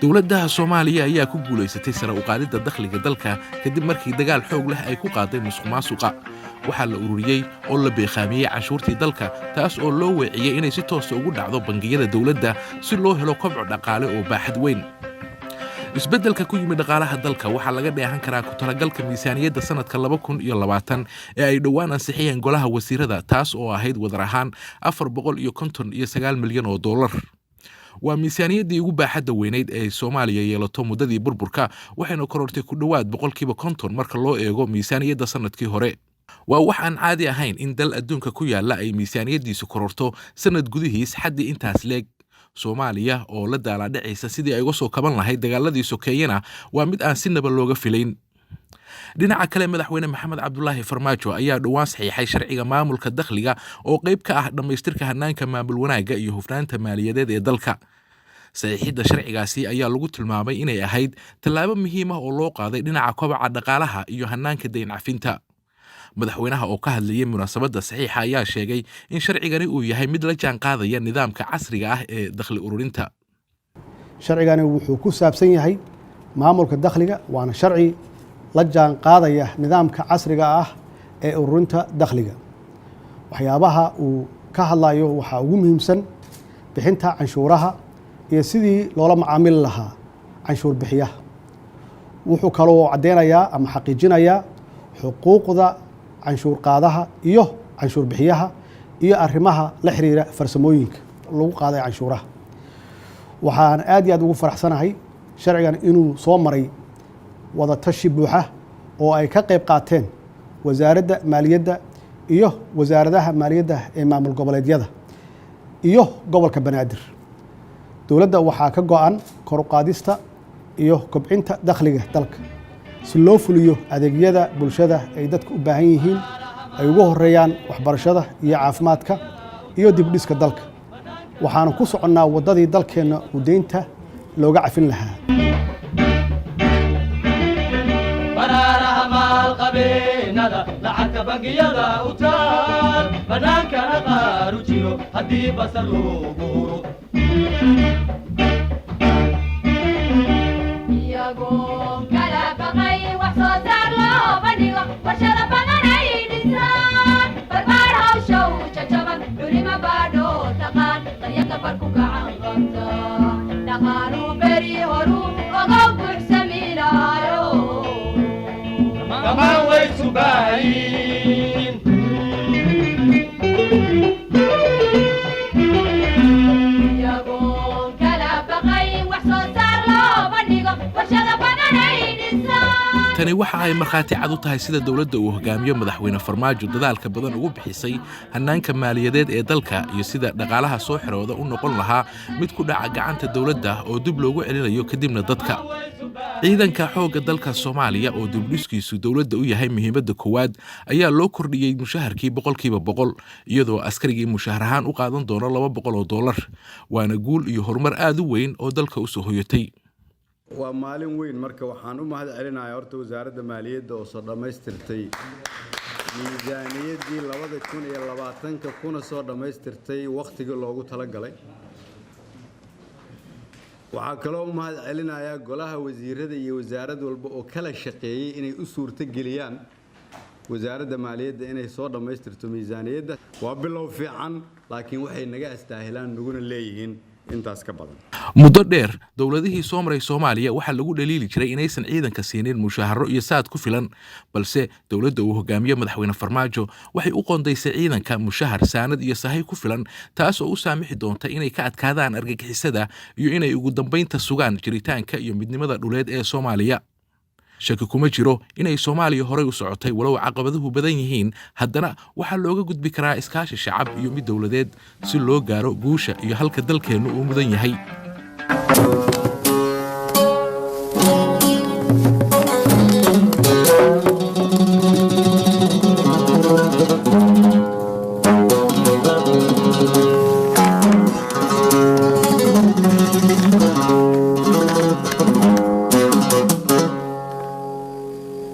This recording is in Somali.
dowladda Soomaaliya ayaa ku guuleysatay sare u qaadida dakhliga dalka kadib markii dagaal xoog leh ay ku qaaday musuqmaasuqa. waxaa la ururiyey oo la beeqaamiyey canshuurtii dalka taas oo loo weeciyey inay si toos ugu dhacdo bangiyada dowladda si loo helo kobco dhaqaale oo baaxad weyn. isbeddelka ku yimid dhaqaalaha dalka waxaa laga dheehan karaa ku talagalka miisaaniyadda sanadka 2020 ee ay dhowaan ansixiyeen golaha wasiirada taas oo ahayd wadar ahaan 459 milyan oo dollar. waa miisaaniyaddii ugu baaxadda weynayd ee Soomaaliya yeelato muddadii burburka waxayna korortay ku dhowaad 50% marka loo eego miisaaniyadda sanadkii hore. waa wax aan caadi ahayn in dal adduunka ku yaala ay miisaaniyaddiisu kororto sanad gudihiis xaddi intaas leeg. Soomaaliya oo la daaladhacaysa sidii ay uga soo kaban lahayd dagaaladii sokeeyena waa mid aan si naba looga filayn. dhinaca kale madaxweyne Maxamed Cabdullaahi Farmaajo ayaa dhowaan saxiixay sharciga maamulka dakhliga oo qayb ka ah dhamaystirka hanaanka maamul wanaagga iyo hufnaanta maaliyadeed ee dalka. saxiixidda sharcigaasi ayaa lagu tilmaamay inay ahayd tallaabo muhiim ah oo loo qaaday dhinaca kobaca dhaqaalaha iyo hanaanka dayn cafinta. madaxweynaha oo ka hadlayay munaasabadda saxiixa ayaa sheegay in sharcigani uu yahay mid la jaan qaadaya nidaamka casriga ah ee dakhli ururinta. sharcigani wuxuu ku saabsan yahay maamulka dakhliga waana sharci la jaan qaadaya nidaamka casriga ah ee ururinta dakhliga. waxyaabaha uu ka hadlayo waxaa ugu muhiimsan bixinta canshuuraha iyo sidii loola macaamili lahaa canshuur bixiyaha. wuxuu kaloo caddeynayaa ama xaqiijinayaa xuquuqda canshuur qaadaha iyo canshuur bixiyaha iyo arrimaha la xiriira farsamooyinka lagu qaaday canshuuraha. waxaan aad iyo aad ugu faraxsanahay sharcigan inuu soo maray wada tashi buuxa oo ay ka qayb qaateen wasaaradda maaliyadda iyo wasaaradaha maaliyadda ee maamul goboleedyada iyo gobolka Banaadir. dowladda waxaa ka go'an kor u qaadista iyo kobcinta dakhliga dalka si loo fuliyo adeegyada bulshada ay dadku u baahan yihiin ay ugu horeeyaan waxbarashada iyo caafimaadka iyo dib u dhiska dalka. waxaanu ku soconnaa waddadii dalkeenna u deynta looga cafin lahaa. lacagta bangiyada u taal banaankana qaaru jiro haddii basar loogu huro iyagoo kala baqay wax soo saar loo bandhigo warshada badan ay dhisaan barbaar hawsha u jajaban dhulima baadho taqaan daryada barku gacan qabta dhaqaalu beri horu ogow buuxsaminaayo kamaan way subahayn iyagoo kala baqay wax soo saar loo bandhigo warshada badan ay dhisaan. tani waxa ay markhaati cad u tahay sida dowladda uu hogaamiyo madaxweyne Farmaajo dadaalka badan ugu bixisay hanaanka maaliyadeed ee dalka iyo sida dhaqaalaha soo xirooda u noqon lahaa mid ku dhaca gacanta dowladda oo dib loogu celinayo kadibna dadka. ciidanka xoogga dalka Soomaaliya oo dib-u-dhiskiisu dowladda u yahay muhiimadda koowaad ayaa loo kordhiyey mushaharkii 100% iyadoo askarigii mushahar ahaan u qaadan doono $200. waana guul iyo horumar aad u weyn oo dalka u soo hoyatay. waa maalin weyn marka waxaan u mahad celinayaa horta wasaaradda maaliyadda oo soo dhamaystirtay miisaaniyaddii 2020 kuna soo dhamaystirtay waqtigii loogu talagalay. waxaa kaloo u mahad celinayaa golaha wasiirada iyo wasaarad walba oo kala shaqeeyay inay u suurto geliyaan wasaaradda maaliyadda inay soo dhamaystirto miisaaniyadda. waa bilow fiican laakiin waxay naga astaahilaan naguna leeyihiin intaas ka badan. muddo dheer dowladihii soo maray Soomaaliya waxaa lagu dhaliili jiray inaysan ciidanka siinin mushaharo iyo saad ku filan, balse dowladda uu hogaamiyo madaxweyne Farmaajo waxay u qoondaysay ciidanka mushahar saanad iyo sahay ku filan taas oo u saamixi doonta inay ka adkaadaan argagixisada iyo inay ugu dambeynta sugaan jiritaanka iyo midnimada dhuleed ee Soomaaliya. shaki kuma jiro inay Soomaaliya horey u socotay walow caqabaduhu badan yihiin, haddana waxaa looga gudbi karaa iskaashi shacab iyo mid dowladeed si loo gaaro guusha iyo halka dalkeennu uu mudan yahay.